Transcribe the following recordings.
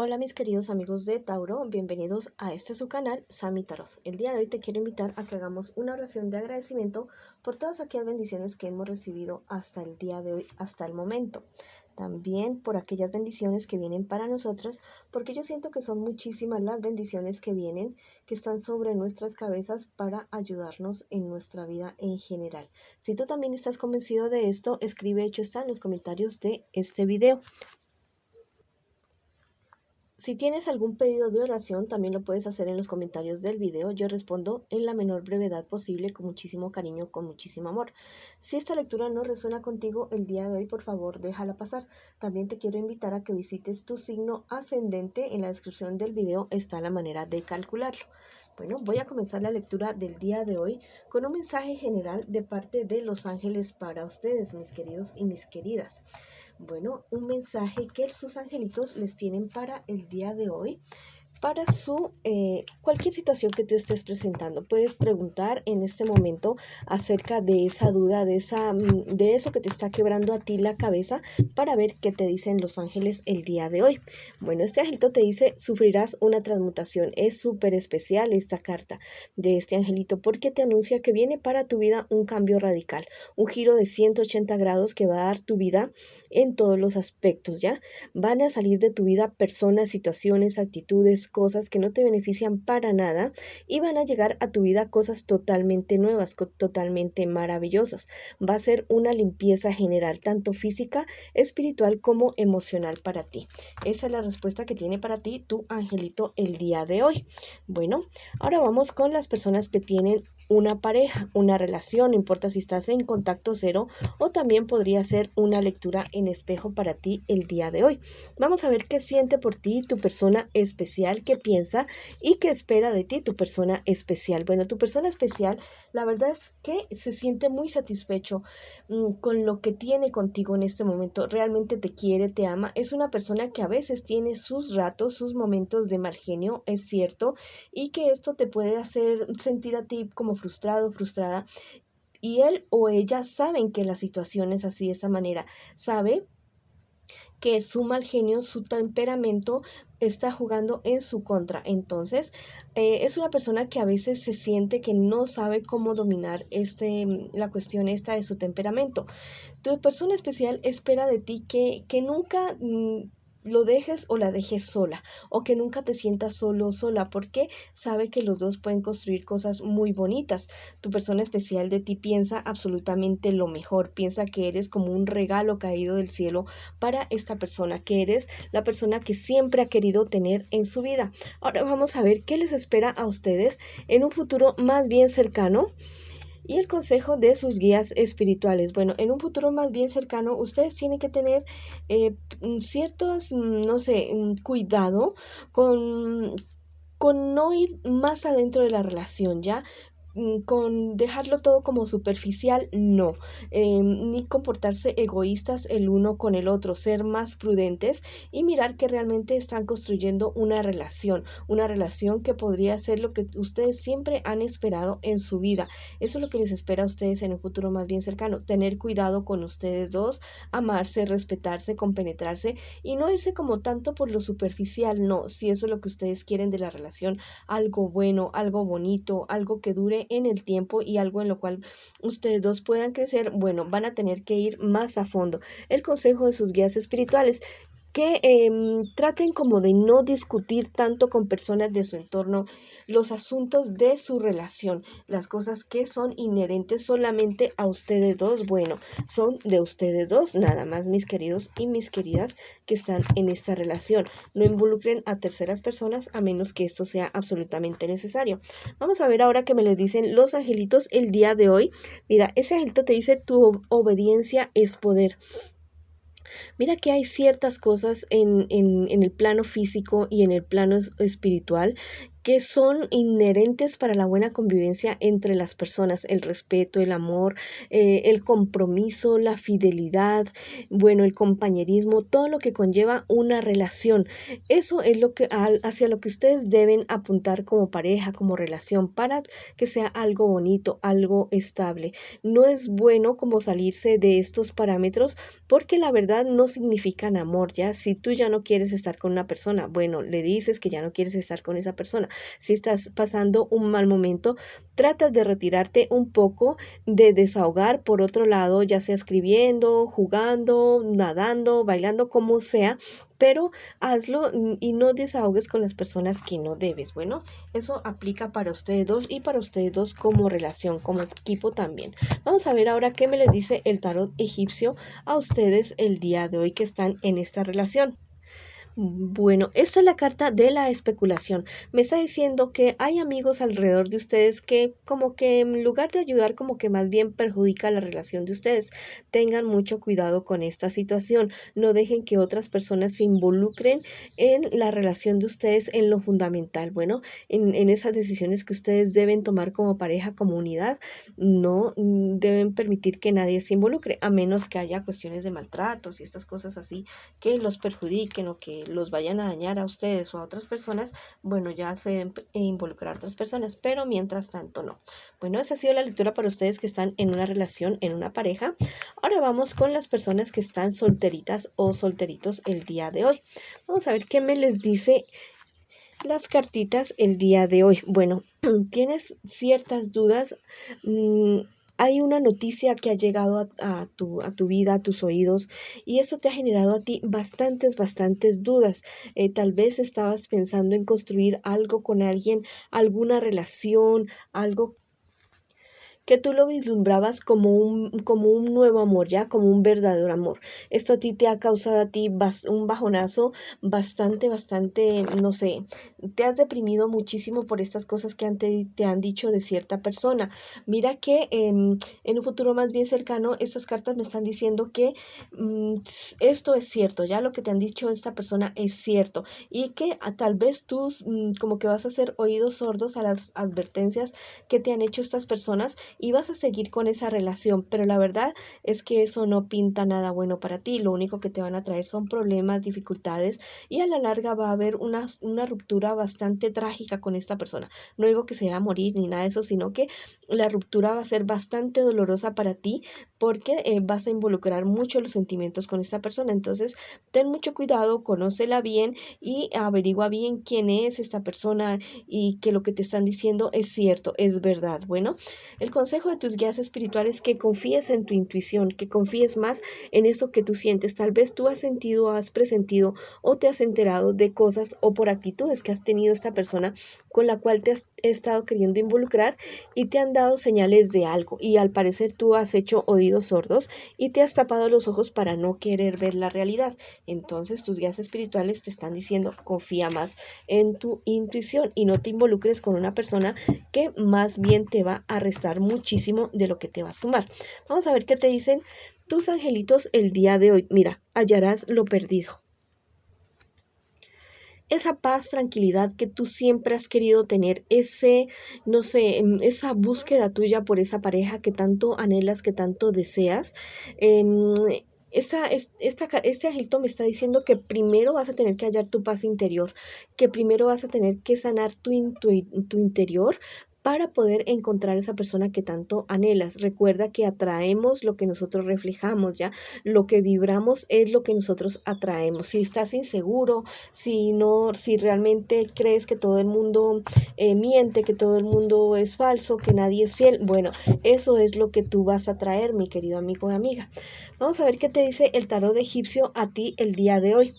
Hola mis queridos amigos de Tauro, bienvenidos a este su canal, Sami Tarot. El día de hoy te quiero invitar a que hagamos una oración de agradecimiento por todas aquellas bendiciones que hemos recibido hasta el día de hoy, hasta el momento. También por aquellas bendiciones que vienen para nosotros, porque yo siento que son muchísimas las bendiciones que vienen, que están sobre nuestras cabezas para ayudarnos en nuestra vida en general. Si tú también estás convencido de esto, escribe hecho está en los comentarios de este video. Si tienes algún pedido de oración, también lo puedes hacer en los comentarios del video. Yo respondo en la menor brevedad posible, con muchísimo cariño, con muchísimo amor. Si esta lectura no resuena contigo el día de hoy, por favor, déjala pasar. También te quiero invitar a que visites tu signo ascendente. En la descripción del video está la manera de calcularlo. Bueno, voy a comenzar la lectura del día de hoy con un mensaje general de parte de los ángeles para ustedes, mis queridos y mis queridas. Bueno, un mensaje que sus angelitos les tienen para el día de hoy, para cualquier situación que tú estés presentando. Puedes preguntar en este momento acerca de esa duda, de eso que te está quebrando a ti la cabeza, para ver qué te dicen los ángeles el día de hoy. Bueno, este angelito te dice: sufrirás una transmutación. Es súper especial esta carta de este angelito porque te anuncia que viene para tu vida un cambio radical, un giro de 180 grados que va a dar tu vida en todos los aspectos. Ya van a salir de tu vida personas, situaciones, actitudes, cosas que no te benefician para nada, y van a llegar a tu vida cosas totalmente nuevas, totalmente maravillosas. Va a ser una limpieza general, tanto física, espiritual como emocional para ti. Esa es la respuesta que tiene para ti tu angelito el día de hoy. Bueno, ahora vamos con las personas que tienen una pareja, una relación. No importa si estás en contacto cero o también podría ser una lectura en espejo para ti el día de hoy. Vamos a ver qué siente por ti tu persona especial, qué piensa y qué espera de ti tu persona especial. Bueno, tu persona especial, la verdad es que se siente muy satisfecho con lo que tiene contigo en este momento. Realmente te quiere, te ama. Es una persona que a veces tiene sus ratos, sus momentos de mal genio, es cierto, y que esto te puede hacer sentir a ti como frustrado, frustrada. Y él o ella saben que la situación es así, de esa manera. Sabe que su mal genio, su temperamento está jugando en su contra. Entonces, es una persona que a veces se siente que no sabe cómo dominar la cuestión esta de su temperamento. Tu persona especial espera de ti que nunca lo dejes o la dejes sola, o que nunca te sientas solo o sola, porque sabe que los dos pueden construir cosas muy bonitas. Tu persona especial de ti piensa absolutamente lo mejor, piensa que eres como un regalo caído del cielo para esta persona, que eres la persona que siempre ha querido tener en su vida. Ahora vamos a ver qué les espera a ustedes en un futuro más bien cercano y el consejo de sus guías espirituales. Bueno, en un futuro más bien cercano, ustedes tienen que tener ciertos, no sé, cuidado con, con no ir más adentro de la relación, ¿ya? Con dejarlo todo como superficial, no, ni comportarse egoístas el uno con el otro, ser más prudentes y mirar que realmente están construyendo una relación que podría ser lo que ustedes siempre han esperado en su vida. Eso es lo que les espera a ustedes en un futuro más bien cercano: tener cuidado con ustedes dos, amarse, respetarse, compenetrarse y no irse como tanto por lo superficial. No, si eso es lo que ustedes quieren de la relación, algo bueno, algo bonito, algo que dure en el tiempo y algo en lo cual ustedes dos puedan crecer, bueno, van a tener que ir más a fondo. El consejo de sus guías espirituales: que traten como de no discutir tanto con personas de su entorno los asuntos de su relación, las cosas que son inherentes solamente a ustedes dos, bueno, son de ustedes dos nada más, mis queridos y mis queridas que están en esta relación. No involucren a terceras personas a menos que esto sea absolutamente necesario. Vamos a ver ahora qué me les dicen los angelitos el día de hoy. Mira, ese angelito te dice: tu obediencia es poder. Mira que hay ciertas cosas en el plano físico y en el plano espiritual que son inherentes para la buena convivencia entre las personas, el respeto, el amor, el compromiso, la fidelidad, bueno, el compañerismo, todo lo que conlleva una relación. Eso es lo que hacia lo que ustedes deben apuntar como pareja, como relación, para que sea algo bonito, algo estable. No es bueno como salirse de estos parámetros porque la verdad no significan amor, ¿ya? Si tú ya no quieres estar con una persona, bueno, le dices que ya no quieres estar con esa persona. Si estás pasando un mal momento, tratas de retirarte un poco, de desahogar por otro lado, ya sea escribiendo, jugando, nadando, bailando, como sea, pero hazlo y no desahogues con las personas que no debes. Bueno, eso aplica para ustedes dos y para ustedes dos como relación, como equipo también. Vamos a ver ahora qué me les dice el tarot egipcio a ustedes el día de hoy que están en esta relación. Bueno, esta es la carta de la especulación. Me está diciendo que hay amigos alrededor de ustedes que como que en lugar de ayudar como que más bien perjudica la relación de ustedes. Tengan mucho cuidado con esta situación. No dejen que otras personas se involucren en la relación de ustedes en lo fundamental. Bueno, en esas decisiones que ustedes deben tomar como pareja, como unidad, no deben permitir que nadie se involucre, a menos que haya cuestiones de maltratos y estas cosas así que los perjudiquen o que los vayan a dañar a ustedes o a otras personas, bueno, ya se deben involucrar a otras personas, pero mientras tanto no. Bueno, esa ha sido la lectura para ustedes que están en una relación, en una pareja. Ahora vamos con las personas que están solteritas o solteritos el día de hoy. Vamos a ver qué me les dice las cartitas el día de hoy. Bueno, tienes ciertas dudas. Hay una noticia que ha llegado a tu vida, a tus oídos, y eso te ha generado a ti bastantes dudas. Tal vez estabas pensando en construir algo con alguien, alguna relación, algo que tú lo vislumbrabas como un nuevo amor, ya como un verdadero amor. Esto a ti te ha causado a ti un bajonazo bastante, no sé, te has deprimido muchísimo por estas cosas que te han dicho de cierta persona. Mira que en un futuro más bien cercano, estas cartas me están diciendo que esto es cierto, ya lo que te han dicho esta persona es cierto y que tal vez tú como que vas a hacer oídos sordos a las advertencias que te han hecho estas personas y vas a seguir con esa relación, pero la verdad es que eso no pinta nada bueno para ti, lo único que te van a traer son problemas, dificultades y a la larga va a haber una ruptura bastante trágica con esta persona. No digo que se va a morir ni nada de eso, sino que la ruptura va a ser bastante dolorosa para ti porque vas a involucrar mucho los sentimientos con esta persona. Entonces, ten mucho cuidado, conócela bien y averigua bien quién es esta persona y que lo que te están diciendo es cierto, es verdad. Bueno, el consejo de tus guías espirituales es que confíes en tu intuición, que confíes más en eso que tú sientes. Tal vez tú has sentido, has presentido o te has enterado de cosas o por actitudes que has tenido esta persona con la cual te has estado queriendo involucrar y te han dado señales de algo y al parecer tú has hecho oídos sordos y te has tapado los ojos para no querer ver la realidad. Entonces tus guías espirituales te están diciendo confía más en tu intuición y no te involucres con una persona que más bien te va a restar muchísimo de lo que te va a sumar. Vamos a ver qué te dicen tus angelitos el día de hoy. Mira, hallarás lo perdido. Esa paz, tranquilidad que tú siempre has querido tener, no sé, esa búsqueda tuya por esa pareja que tanto anhelas, que tanto deseas. em, este angelito me está diciendo que primero vas a tener que hallar tu paz interior, que primero vas a tener que sanar tu interior para poder encontrar esa persona que tanto anhelas. Recuerda que atraemos lo que nosotros reflejamos, ¿ya? Lo que vibramos es lo que nosotros atraemos. Si estás inseguro, si no, si realmente crees que todo el mundo miente, que todo el mundo es falso, que nadie es fiel, bueno, eso es lo que tú vas a traer, mi querido amigo o amiga. Vamos a ver qué te dice el tarot egipcio a ti el día de hoy.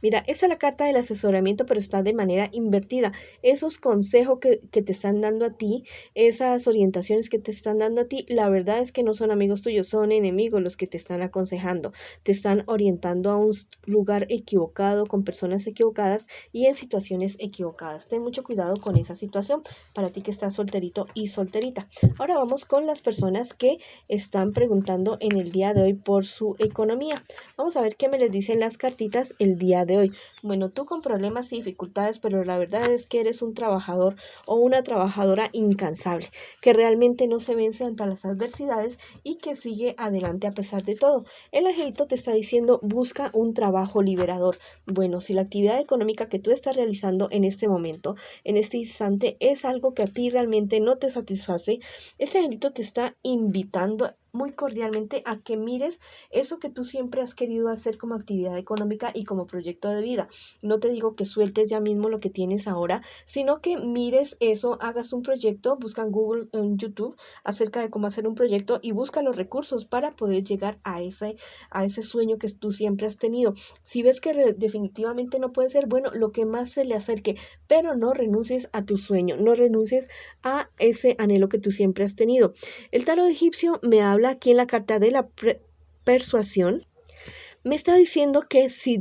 Mira, esa es la carta del asesoramiento, pero está de manera invertida. Esos consejos que te están dando a ti, esas orientaciones que te están dando a ti, la verdad es que no son amigos tuyos, son enemigos los que te están aconsejando. Te están orientando a un lugar equivocado, con personas equivocadas y en situaciones equivocadas. Ten mucho cuidado con esa situación para ti que estás solterito y solterita. Ahora vamos con las personas que están preguntando en el día de hoy por su economía. Vamos a ver qué me les dicen las cartitas el día de de hoy. Bueno, tú con problemas y dificultades, pero la verdad es que eres un trabajador o una trabajadora incansable, que realmente no se vence ante las adversidades y que sigue adelante a pesar de todo. El angelito te está diciendo, busca un trabajo liberador. Bueno, si la actividad económica que tú estás realizando en este momento, en este instante, es algo que a ti realmente no te satisface, este angelito te está invitando muy cordialmente a que mires eso que tú siempre has querido hacer como actividad económica y como proyecto de vida. No te digo que sueltes ya mismo lo que tienes ahora, sino que mires eso, hagas un proyecto, busca en Google, en YouTube, acerca de cómo hacer un proyecto y busca los recursos para poder llegar a ese sueño que tú siempre has tenido. Si ves que definitivamente no puede ser, bueno, lo que más se le acerque, pero no renuncies a tu sueño, no renuncies a ese anhelo que tú siempre has tenido. El tarot egipcio me habla aquí en la carta de la persuasión. Me está diciendo que si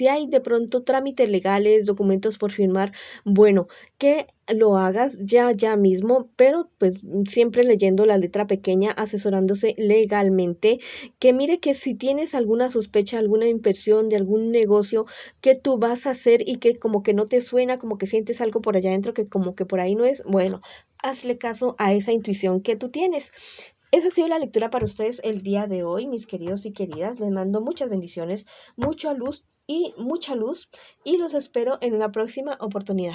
hay de pronto trámites legales, documentos por firmar, bueno, que lo hagas ya mismo, pero pues siempre leyendo la letra pequeña, asesorándose legalmente, que mire que si tienes alguna sospecha, alguna impresión de algún negocio que tú vas a hacer y que como que no te suena, como que sientes algo por allá adentro que como que por ahí no es, bueno, hazle caso a esa intuición que tú tienes. Esa ha sido la lectura para ustedes el día de hoy, mis queridos y queridas. Les mando muchas bendiciones, mucha luz y los espero en una próxima oportunidad.